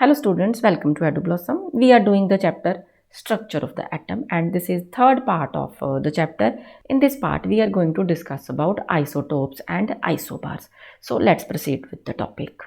Hello students, welcome to EduBlossom. We are doing the chapter structure of the atom and this is third part of the chapter. In this part we are going to discuss about isotopes and isobars. So let's proceed with the topic.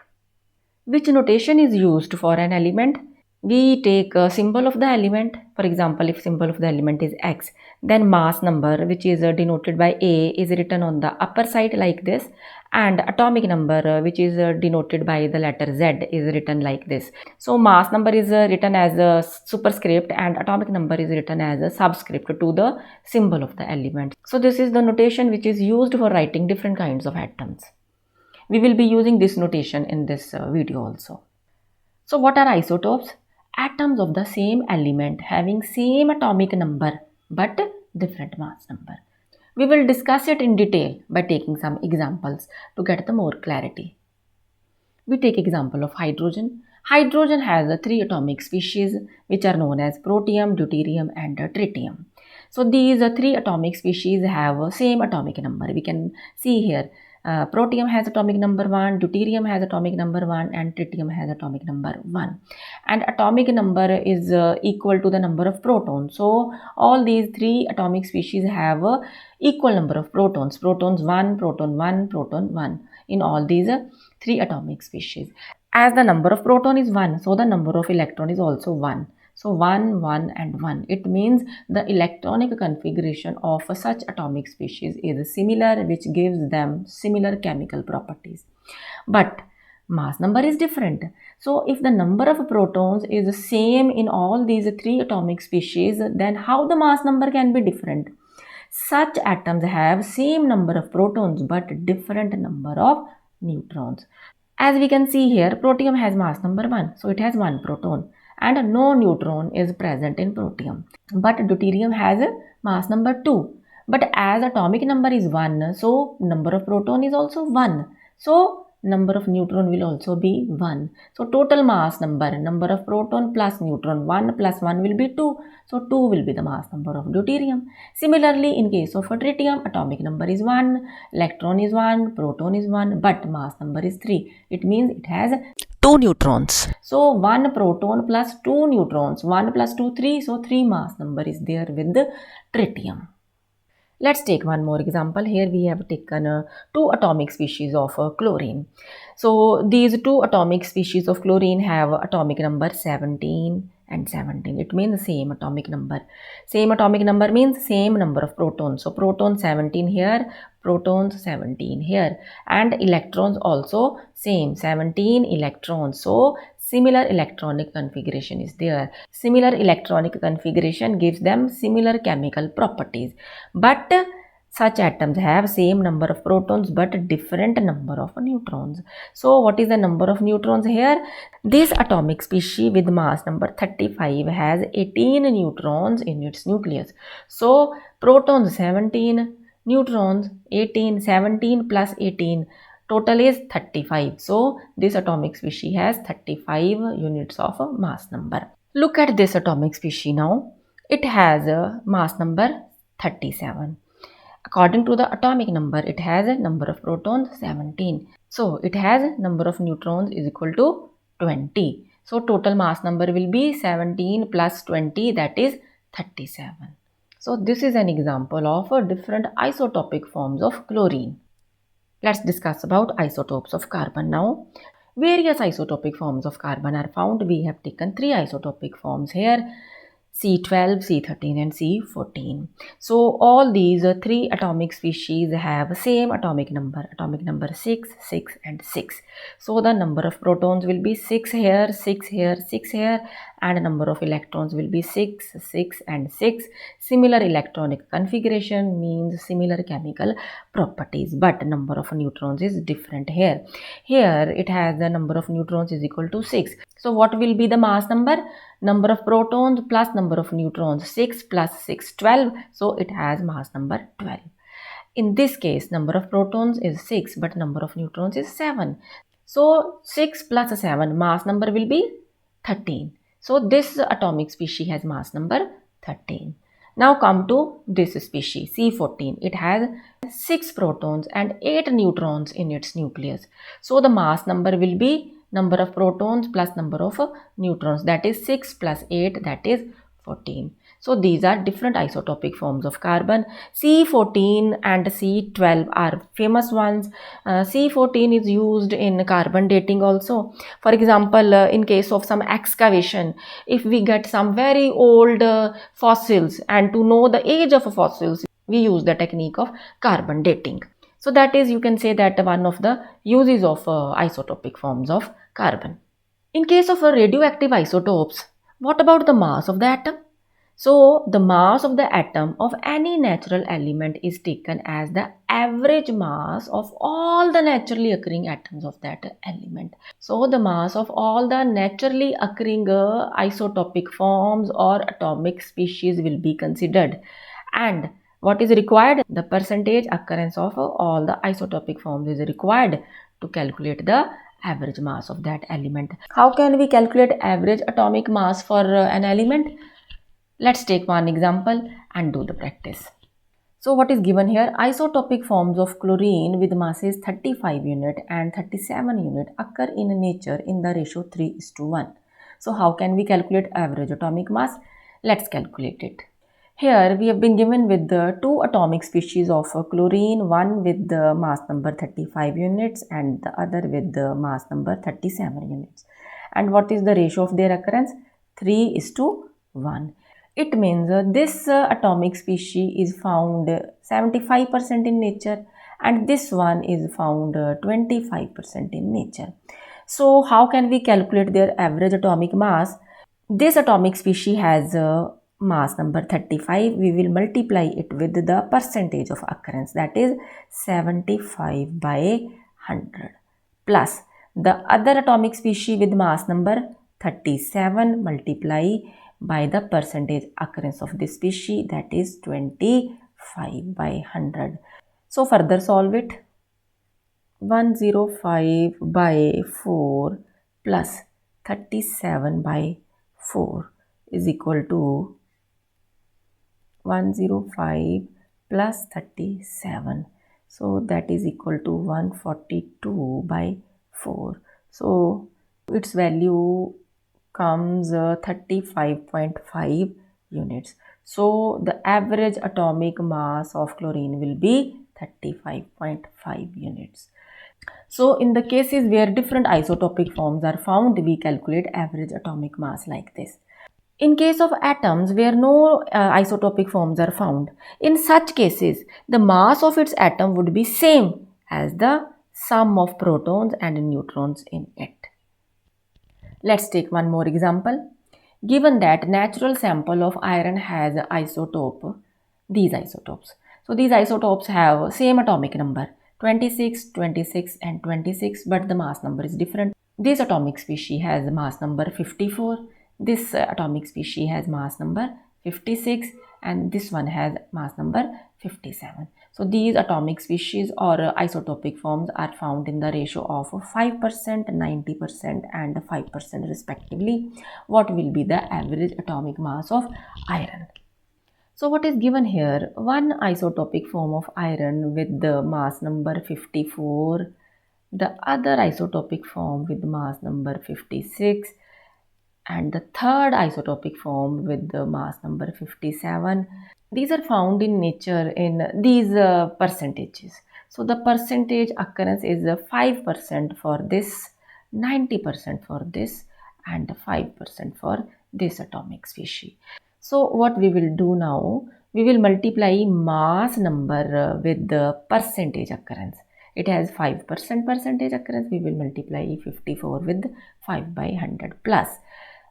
Which notation is used for an element? We take a symbol of the element. For example, if symbol of the element is X, then mass number, which is denoted by A, is written on the upper side like this, and atomic number, which is denoted by the letter Z, is written like this. So mass number is written as a superscript and atomic number is written as a subscript to the symbol of the element. So this is the notation which is used for writing different kinds of atoms. We will be using this notation in this video also. So what are isotopes? Atoms of the same element having same atomic number but different mass number. We will discuss it in detail by taking some examples to get the more clarity. We take example of hydrogen. Hydrogen has three atomic species which are known as protium, deuterium and tritium. So these three atomic species have same atomic number. We can see here protium has atomic number 1, deuterium has atomic number 1 and tritium has atomic number 1. And atomic number is equal to the number of protons. So all these three atomic species have equal number of protons. Protons 1, proton 1, proton 1 in all these three atomic species. As the number of proton is 1, so the number of electron is also 1. So 1, 1 and 1. It means the electronic configuration of such atomic species is similar, which gives them similar chemical properties. But mass number is different. So if the number of protons is the same in all these three atomic species, then how the mass number can be different? Such atoms have same number of protons but different number of neutrons. As we can see here, protium has mass number 1, so it has 1 proton and no neutron is present in protium. But deuterium has a mass number 2. But as atomic number is 1, so number of proton is also 1. So number of neutron will also be 1. So total mass number of proton plus neutron, 1 plus 1 will be 2. So 2 will be the mass number of deuterium. Similarly, in case of tritium, atomic number is 1, electron is 1, proton is 1, but mass number is 3. It means it has 2 neutrons. So 1 proton plus 2 neutrons, 1 plus 2, 3. So 3 mass number is there with the tritium. Let's take one more example. Here we have taken two atomic species of chlorine. So these two atomic species of chlorine have atomic number 17 and 17. It means same atomic number. Same atomic number means same number of protons. So proton 17 here, protons 17 here, and electrons also same 17 electrons. So similar electronic configuration is there. Similar electronic configuration gives them similar chemical properties. But such atoms have same number of protons but different number of neutrons. So what is the number of neutrons here? This atomic species with mass number 35 has 18 neutrons in its nucleus. So protons 17, neutrons 18, 17 plus 18. Total is 35. So this atomic species has 35 units of mass number. Look at this atomic species now. It has a mass number 37. According to the atomic number, it has a number of protons 17. So it has number of neutrons is equal to 20. So total mass number will be 17 plus 20, that is 37. So this is an example of different isotopic forms of chlorine. Let's discuss about isotopes of carbon now. Various isotopic forms of carbon are found. We have taken three isotopic forms here: C12, C13 and C14. So all these three atomic species have same atomic number 6, 6 and 6. So the number of protons will be 6 here, 6 here, 6 here, and number of electrons will be 6, 6 and 6. Similar electronic configuration means similar chemical properties, but number of neutrons is different here. Here it has the number of neutrons is equal to 6. So what will be the mass number? Number of protons plus number of neutrons, 6 plus 6, 12. So it has mass number 12. In this case, number of protons is 6, but number of neutrons is 7. So 6 plus 7, mass number will be 13. So this atomic species has mass number 13. Now come to this species, C14. It has 6 protons and 8 neutrons in its nucleus. So the mass number will be number of protons plus number of neutrons, that is 6 plus 8, that is 14. So these are different isotopic forms of carbon. C14 and C12 are famous ones. C14 is used in carbon dating also. For example, in case of some excavation, if we get some very old fossils, and to know the age of fossils, we use the technique of carbon dating. So that is, you can say that one of the uses of isotopic forms of carbon. In case of radioactive isotopes, what about the mass of the atom? So, the mass of the atom of any natural element is taken as the average mass of all the naturally occurring atoms of that element. So, the mass of all the naturally occurring isotopic forms or atomic species will be considered. And what is required? The percentage occurrence of all the isotopic forms is required to calculate the average mass of that element. How can we calculate average atomic mass for an element? Let's take one example and do the practice. So what is given here? Isotopic forms of chlorine with masses 35 unit and 37 unit occur in nature in the ratio 3:1. So how can we calculate average atomic mass? Let's calculate it. Here we have been given with the two atomic species of chlorine, one with the mass number 35 units and the other with the mass number 37 units. And what is the ratio of their occurrence? 3:1. It means this atomic species is found 75% in nature and this one is found 25% in nature. So how can we calculate their average atomic mass? This atomic species has mass number 35. We will multiply it with the percentage of occurrence, that is 75 by 100, plus the other atomic species with mass number 37 multiply by the percentage occurrence of this species, that is 25 by 100. So further solve it. 105 by 4 plus 37 by 4 is equal to 105 plus 37. So that is equal to 142 by 4. So its value comes 35.5 units. So the average atomic mass of chlorine will be 35.5 units. So in the cases where different isotopic forms are found, we calculate average atomic mass like this. In case of atoms where no isotopic forms are found, in such cases, the mass of its atom would be same as the sum of protons and neutrons in it. Let's take one more example. Given that natural sample of iron has isotope, these isotopes. So these isotopes have same atomic number 26, 26 and 26, but the mass number is different. This atomic species has mass number 54. This atomic species has mass number 56 and this one has mass number 57. So these atomic species or isotopic forms are found in the ratio of 5%, 90% and 5% respectively. What will be the average atomic mass of iron? So what is given here? One isotopic form of iron with the mass number 54, the other isotopic form with mass number 56, and the third isotopic form with the mass number 57. These are found in nature in these percentages. So the percentage occurrence is 5% for this, 90% for this and 5% for this atomic species. So what we will do now, we will multiply mass number with the percentage occurrence. It has 5% percentage occurrence. We will multiply 54 with 5 by 100 plus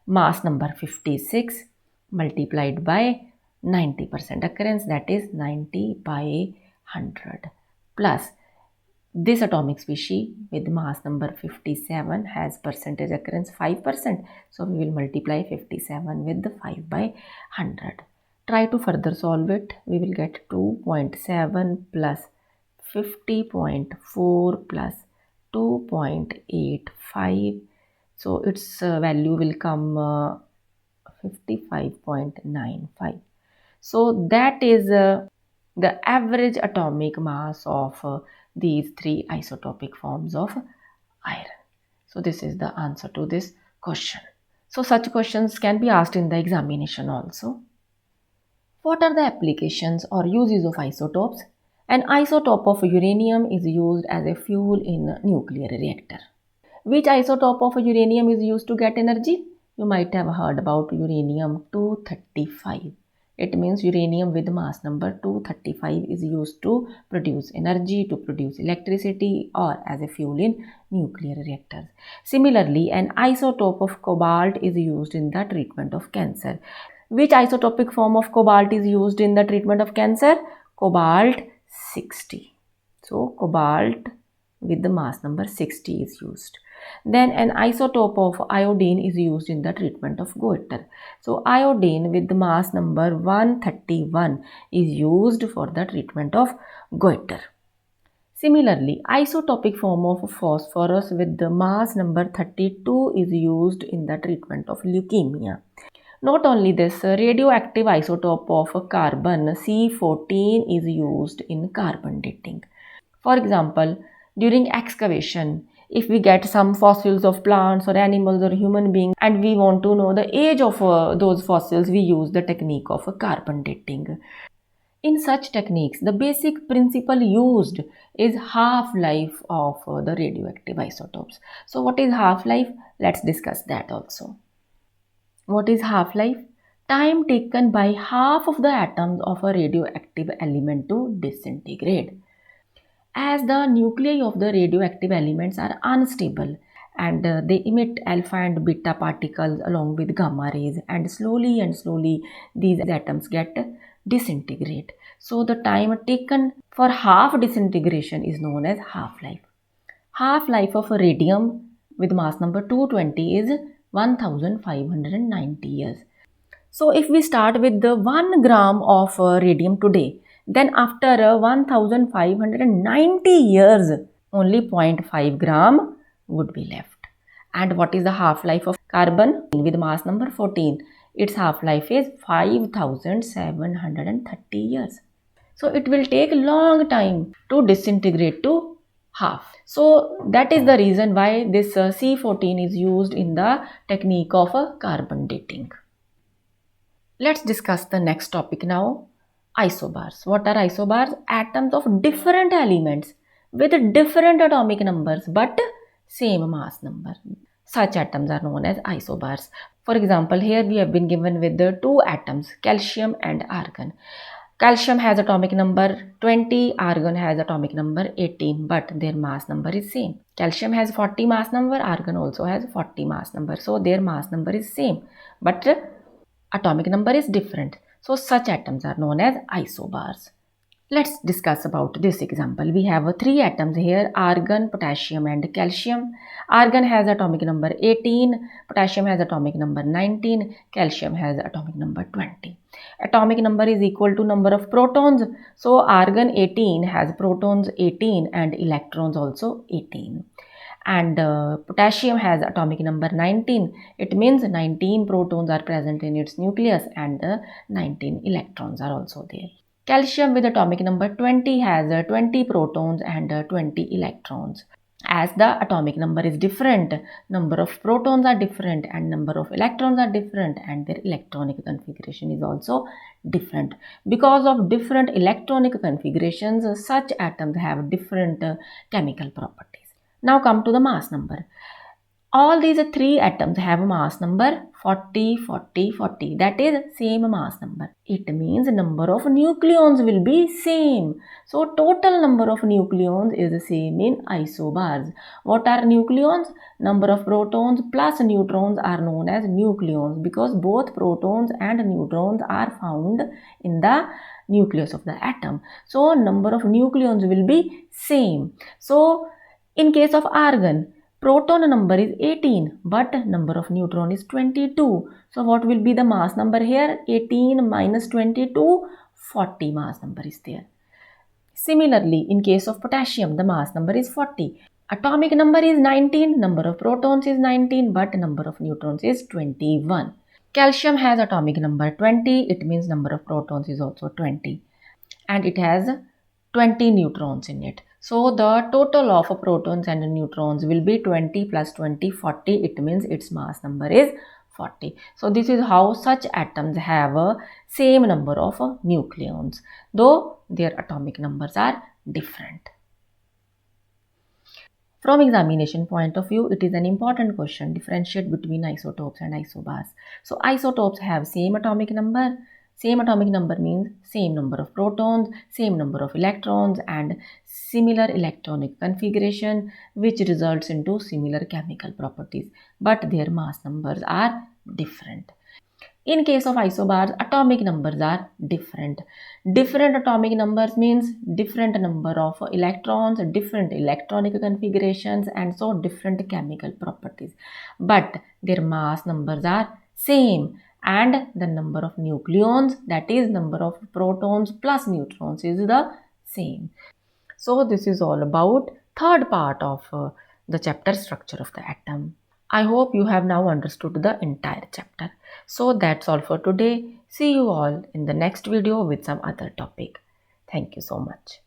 mass number 56 multiplied by 90% occurrence, that is 90 by 100 plus this atomic species with mass number 57 has percentage occurrence 5%. So we will multiply 57 with the 5 by 100. Try to further solve it. We will get 2.7 plus 50.4 plus 2.85. So its value will come 55.95. So that is the average atomic mass of these three isotopic forms of iron. So this is the answer to this question. So such questions can be asked in the examination also. What are the applications or uses of isotopes? An isotope of uranium is used as a fuel in a nuclear reactor. Which isotope of uranium is used to get energy? You might have heard about uranium 235. It means uranium with mass number 235 is used to produce energy, to produce electricity, or as a fuel in nuclear reactors. Similarly, an isotope of cobalt is used in the treatment of cancer. Which isotopic form of cobalt is used in the treatment of cancer? Cobalt 60. So, cobalt with the mass number 60 is used. Then an isotope of iodine is used in the treatment of goiter. So, iodine with the mass number 131 is used for the treatment of goiter. Similarly, isotopic form of phosphorus with the mass number 32 is used in the treatment of leukemia. Not only this, radioactive isotope of carbon C14 is used in carbon dating. For example, during excavation, if we get some fossils of plants or animals or human beings and we want to know the age of those fossils, we use the technique of carbon dating. In such techniques, the basic principle used is half-life of the radioactive isotopes. So what is half-life? Let's discuss that also. What is half-life? Time taken by half of the atoms of a radioactive element to disintegrate. As the nuclei of the radioactive elements are unstable and they emit alpha and beta particles along with gamma rays, and slowly these atoms get disintegrate. So the time taken for half disintegration is known as half-life. Half-life of radium with mass number 220 is 1590 years. So if we start with the 1 gram of radium today, then after 1590 years, only 0.5 gram would be left. And what is the half-life of carbon with mass number 14? Its half-life is 5730 years. So it will take a long time to disintegrate to half. So that is the reason why this C14 is used in the technique of carbon dating. Let's discuss the next topic now. Isobars. What are isobars? Atoms of different elements with different atomic numbers but same mass number. Such atoms are known as isobars. For example, here we have been given with the two atoms, calcium and argon. Calcium has atomic number 20, argon has atomic number 18, but their mass number is same. Calcium has 40 mass number, argon also has 40 mass number. So their mass number is same, but atomic number is different. So such atoms are known as isobars. Let's discuss about this example. We have three atoms here, argon, potassium and calcium. Argon has atomic number 18, potassium has atomic number 19, calcium has atomic number 20. Atomic number is equal to number of protons. So argon 18 has protons 18 and electrons also 18. And potassium has atomic number 19. It means 19 protons are present in its nucleus and 19 electrons are also there. Calcium with atomic number 20 has 20 protons and 20 electrons. As the atomic number is different, number of protons are different and number of electrons are different, and their electronic configuration is also different. Because of different electronic configurations, such atoms have different chemical properties. Now come to the mass number. All these three atoms have a mass number 40, 40, 40. That is same mass number. It means number of nucleons will be same. So total number of nucleons is the same in isobars. What are nucleons? Number of protons plus neutrons are known as nucleons because both protons and neutrons are found in the nucleus of the atom. So number of nucleons will be same. So in case of argon, proton number is 18 but number of neutron is 22. So what will be the mass number here? 18 minus 22, 40 mass number is there. Similarly, in case of potassium, the mass number is 40. Atomic number is 19, number of protons is 19 but number of neutrons is 21. Calcium has atomic number 20, it means number of protons is also 20 and it has 20 neutrons in it. So the total of protons and neutrons will be 20 plus 20, 40. It means its mass number is 40. So this is how such atoms have a same number of nucleons, though their atomic numbers are different. From examination point of view, it is an important question. Differentiate between isotopes and isobars. So isotopes have same atomic number. Same atomic number means same number of protons, same number of electrons and similar electronic configuration, which results into similar chemical properties. But their mass numbers are different. In case of isobars, atomic numbers are different. Different atomic numbers means different number of electrons, different electronic configurations, and so different chemical properties. But their mass numbers are same, and the number of nucleons, that is number of protons plus neutrons, is the same. So this is all about third part of the chapter structure of the atom. I hope you have now understood the entire chapter. So that's all for today. See you all in the next video with some other topic. Thank you so much.